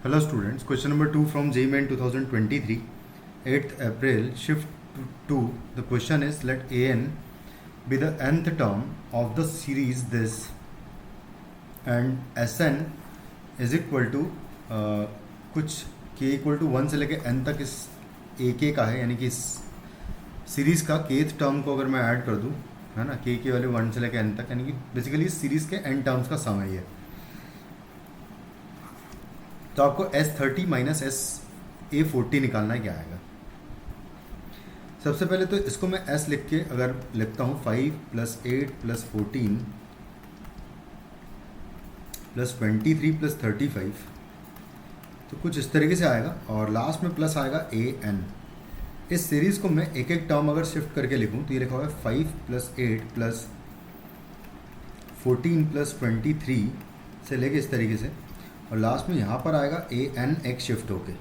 Hello students, question number 2 from JMAN 2023, 8th April, shift to 2. The question is, let an be the nth term of the series this and Sn is equal to कुछ k equal to 1 से लेके n तक इस ak का है, यानी कि इस सीरीज़ का kth टर्म को अगर मैं ऐड कर दूँ, है ना, k की वैल्यू 1 से लेके n तक, यानी कि बेसिकली इस सीरीज़ के n टर्म्स का सम है ये। तो आपको S30 माइनस SA40 निकालना है, क्या आएगा। सबसे पहले तो इसको मैं S लिख के अगर लिखता हूँ 5 + 8 + 14 + 23 + 35, तो कुछ इस तरीके से आएगा और लास्ट में प्लस आएगा AN। इस सीरीज़ को मैं एक एक टर्म अगर शिफ्ट करके लिखूँ तो ये लिखा हुआ है 5 + 8 + 14 + 23 से लेके इस तरीके से, और लास्ट में यहाँ पर आएगा AN एक शिफ्ट होके।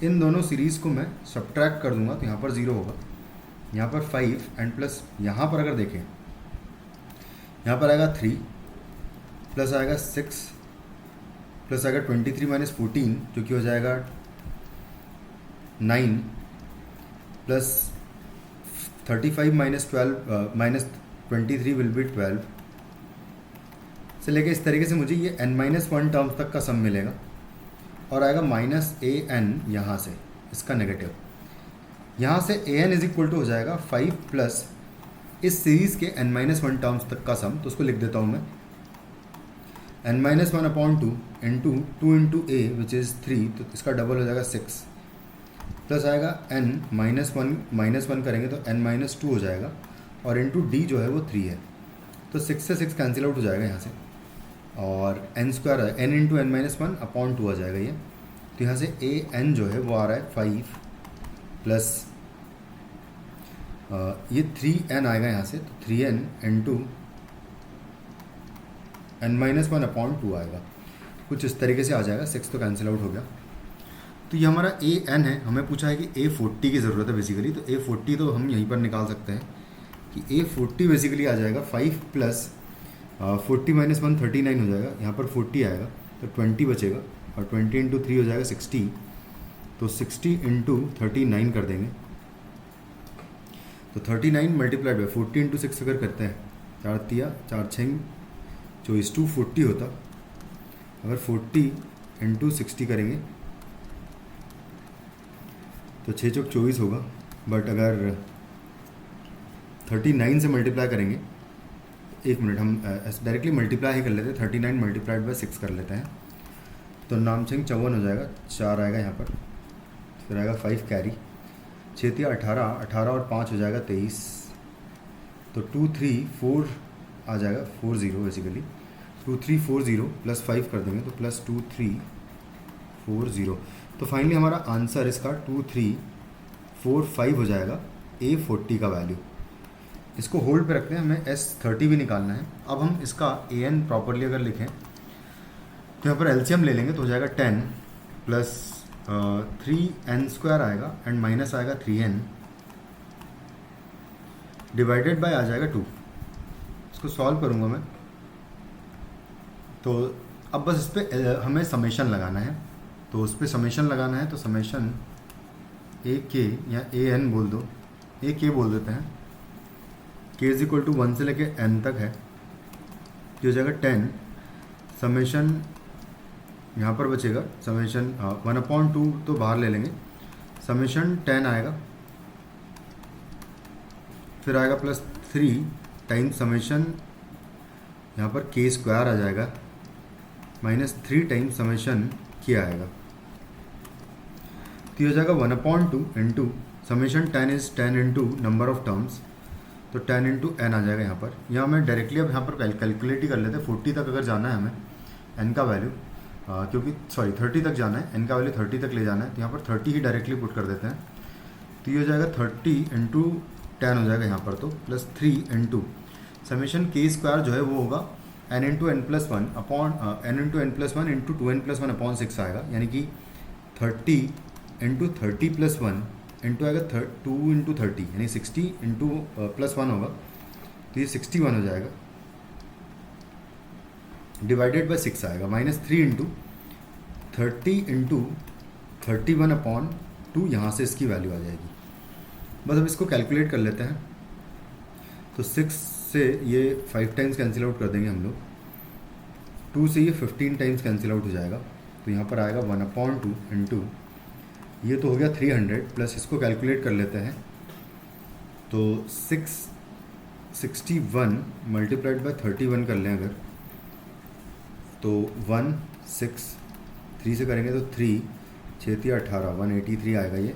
इन दोनों सीरीज़ को मैं सब्ट्रैक्ट कर दूंगा तो यहाँ पर 0 होगा, यहाँ पर 5 एंड प्लस यहाँ पर अगर देखें, यहाँ पर आएगा 3 प्लस आएगा 6 प्लस आएगा 23 - 14 जो कि हो जाएगा 9 प्लस 35 - 12 - 23 विल बी 12 से लेके इस तरीके से मुझे ये n-1 टर्म्स तक का सम मिलेगा और आएगा -AN यहाँ से, इसका नेगेटिव। यहाँ से AN इज इक्वल टू हो जाएगा 5 प्लस इस सीरीज़ के n-1 टर्म्स तक का सम, तो उसको लिख देता हूँ मैं n-1/2 into 2 into A which is 3, तो इसका डबल हो जाएगा 6 प्लस आएगा n-1 करेंगे तो n-2 हो जाएगा और इंटू D जो है वो 3 है, तो 6 से 6 कैंसिल आउट हो जाएगा यहाँ से और n² n इंटू n-1/2 आ जाएगा ये। तो यहाँ से AN जो है वो आ रहा है 5 प्लस ये 3n आएगा यहाँ से, तो 3n इंटू n-1/2 आएगा, कुछ इस तरीके से आ जाएगा। 6 तो कैंसिल आउट हो गया। तो ये हमारा AN है, हमें पूछा है कि A40 की ज़रूरत है बेसिकली, तो A40 तो हम यहीं पर निकाल सकते हैं कि A40 बेसिकली आ जाएगा 5 प्लस 40 - 1 39 हो जाएगा, यहाँ पर 40 आएगा तो 20 बचेगा और 20 इंटू 3 हो जाएगा 60, तो 60 इंटू 39 कर देंगे, तो 39 मल्टीप्लाइड बाई 40 इंटू 6 अगर करते हैं, 4 तिया 4 6 24 240 होता। अगर 40 इंटू 60 करेंगे तो 6 चौक 24 होगा, बट अगर 39 से मल्टीप्लाई करेंगे, एक मिनट हम डायरेक्टली मल्टीप्लाई ही कर लेते हैं, 39 मल्टीप्लाइड बाई 6 कर लेते हैं, तो नाम सिंह 54 हो जाएगा, 4 आएगा यहाँ पर, फिर आएगा 5 कैरी, 6 तिया 18 18 और 5 हो जाएगा 23, तो 2 3 4 आ जाएगा 40 बेसिकली, 2 3 4 0 प्लस 5 कर देंगे तो प्लस 2 3 4 0, तो फाइनली हमारा आंसर इसका 2 3 4 5 हो जाएगा A40 का वैल्यू। इसको होल्ड पे रखते हैं, हमें S30 भी निकालना है। अब हम इसका AN प्रॉपरली अगर लिखें तो यहाँ पर एलसीएम ले लेंगे तो हो जाएगा 10 प्लस 3n² आएगा एंड माइनस आएगा 3n डिवाइडेड बाय आ जाएगा 2। इसको सॉल्व करूँगा मैं, तो अब बस इस पर हमें समेशन लगाना है, तो उस पर समेशन लगाना है, तो समेशन AK या AN बोल दो, AK बोल देते हैं, k इज इक्वल टू 1 से लेके n तक है, ये हो जाएगा 10 समेशन, यहाँ पर बचेगा समेशन 1/2 तो बाहर ले लेंगे, समेशन 10 आएगा, फिर आएगा प्लस 3 टाइम समेशन, यहाँ पर k² आ जाएगा माइनस 3 टाइम समेशन k आएगा, तो ये हो जाएगा 1/2 into summation 10 is 10 into number of terms, तो 10 इंटू n आ जाएगा यहाँ पर। यहाँ हमें डायरेक्टली अब यहाँ पर कैलकुलेट ही कर लेते हैं, 40 तक अगर जाना है हमें n का वैल्यू, क्योंकि 30 तक जाना है, n का वैल्यू 30 तक ले जाना है, तो यहाँ पर 30 ही डायरेक्टली पुट कर देते हैं, तो ये हो जाएगा 30 इंटू 10 हो जाएगा यहाँ पर, तो प्लस 3 इंटू समेशन k² जो है वो होगा n into n+1 upon n into n+1 into 2n+1/6 आएगा, यानी कि 30 इंटू 30+1 इंटू आएगा 2 इंटू 30 यानी 60 इंटू +1 होगा, तो ये 61 हो जाएगा डिवाइडेड बाय 6 आएगा, -3 इंटू 30/31/2 यहाँ से इसकी वैल्यू आ जाएगी। बस अब इसको कैलकुलेट कर लेते हैं। तो 6 से ये 5 टाइम्स कैंसिल आउट कर देंगे हम लोग, 2 से ये 15 टाइम्स कैंसिल आउट हो जाएगा। तो यहाँ पर आएगा 1/2 इंटू, ये तो हो गया 300 प्लस इसको कैलकुलेट कर लेते हैं। तो 661 मल्टीप्लाइड बाय 31 कर लें अगर, तो 3 से करेंगे तो 3 6 3 18 183 आएगा ये,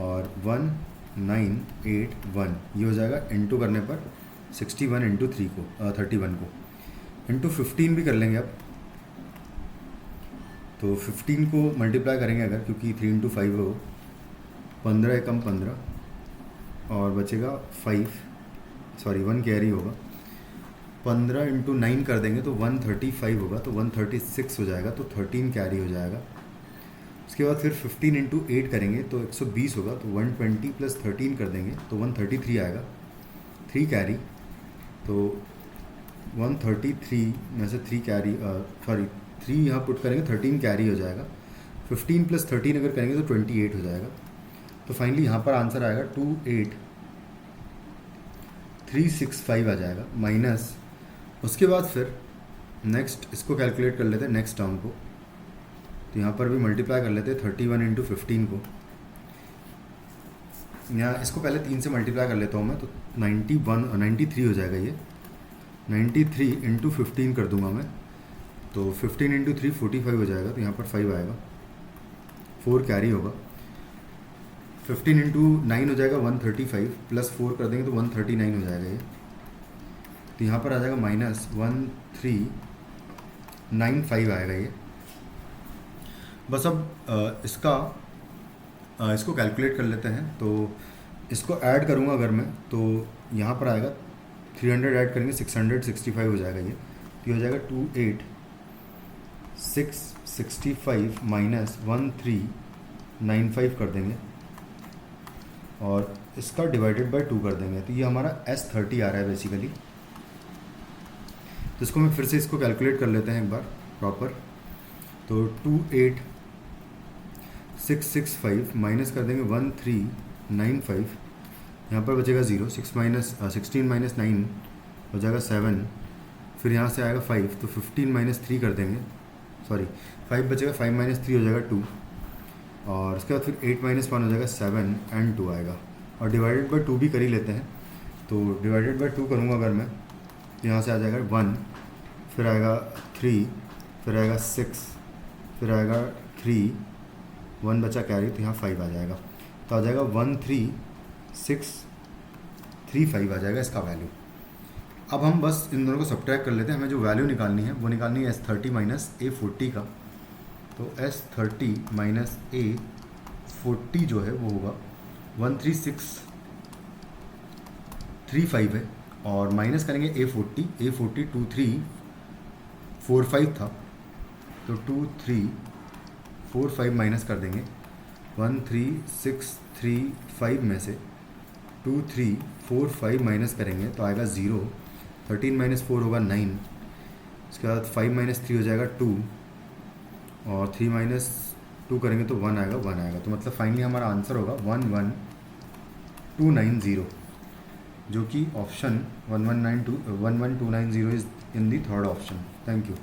और 1981 ये हो जाएगा। इंटू करने पर 61 इंटू 31 को इंटू 15 भी कर लेंगे अब। तो 15 को मल्टीप्लाई करेंगे अगर, क्योंकि 3 इंटू 5 हो, 15 एकम 15 और बचेगा 1 कैरी होगा। 15 इंटू 9 कर देंगे तो 135 होगा, तो 136 हो जाएगा, तो 13 कैरी हो जाएगा। उसके बाद फिर 15 इंटू 8 करेंगे तो 120 होगा, तो 120 प्लस 13 कर देंगे तो 133 आएगा, 3 कैरी। तो 133 में से 3 यहाँ पुट करेंगे, 13 कैरी हो जाएगा। 15 प्लस 13 अगर करेंगे तो 28 हो जाएगा। तो फाइनली यहाँ पर आंसर आएगा 28365 आ जाएगा, माइनस उसके बाद फिर नेक्स्ट इसको कैलकुलेट कर लेते हैं, नेक्स्ट टर्म को। तो यहाँ पर भी मल्टीप्लाई कर लेते हैं 31 इंटू 15 को। यहाँ इसको पहले 3 से मल्टीप्लाई कर लेता हूँ मैं, तो 93 हो जाएगा ये। 93 इंटू 15 कर दूंगा मैं, तो 15 इंटू 3 45 हो जाएगा, तो यहाँ पर 5 आएगा, 4 कैरी होगा। 15 इंटू 9 हो जाएगा 135, प्लस 4 कर देंगे तो 139 हो जाएगा ये। तो यहाँ पर आ जाएगा माइनस 1395 आएगा ये। बस अब इसको कैलकुलेट कर लेते हैं। तो इसको ऐड करूँगा अगर मैं, तो यहाँ पर आएगा 300 ऐड करेंगे 665 हो जाएगा ये। तो हो जाएगा 28665 माइनस 1395 कर देंगे और इसका डिवाइडेड बाय 2 कर देंगे, तो ये हमारा S30 आ रहा है बेसिकली। तो इसको मैं फिर से इसको कैलकुलेट कर लेते हैं एक बार प्रॉपर। तो 28665 माइनस कर देंगे 1395, यहाँ पर बचेगा 0, 16 माइनस 9 हो जाएगा 7, फिर यहाँ से आएगा 5, तो 15 माइनस 3 कर देंगे, 5 बचेगा, 5 माइनस 3 हो जाएगा 2, और उसके बाद फिर 8 माइनस 1 हो जाएगा 7 एंड 2 आएगा। और डिवाइडेड बाय 2 भी कर ही लेते हैं। तो डिवाइडेड बाय 2 करूँगा अगर मैं, यहाँ से आ जाएगा 1, फिर आएगा 3, फिर आएगा 6, फिर आएगा 3, 1 बचा कैरी, तो यहाँ 5 आ जाएगा। तो आ जाएगा 13635 आ जाएगा इसका वैल्यू। अब हम बस इन दोनों को सब्ट्रैक्ट कर लेते हैं। हमें जो वैल्यू निकालनी है वो निकालनी है S30 माइनस A40 का। तो S30 माइनस A40 जो है वो होगा 13635 है, और माइनस करेंगे A40 2345 था, तो 2345 माइनस कर देंगे। 13635 में से 2345 माइनस करेंगे तो आएगा 0, 13 माइनस 4 होगा 9, उसके बाद 5 माइनस 3 हो जाएगा 2, और 3 माइनस 2 करेंगे तो 1 आएगा। तो मतलब फाइनली हमारा आंसर होगा 11290, जो कि option 11290 is in the third option. Thank you.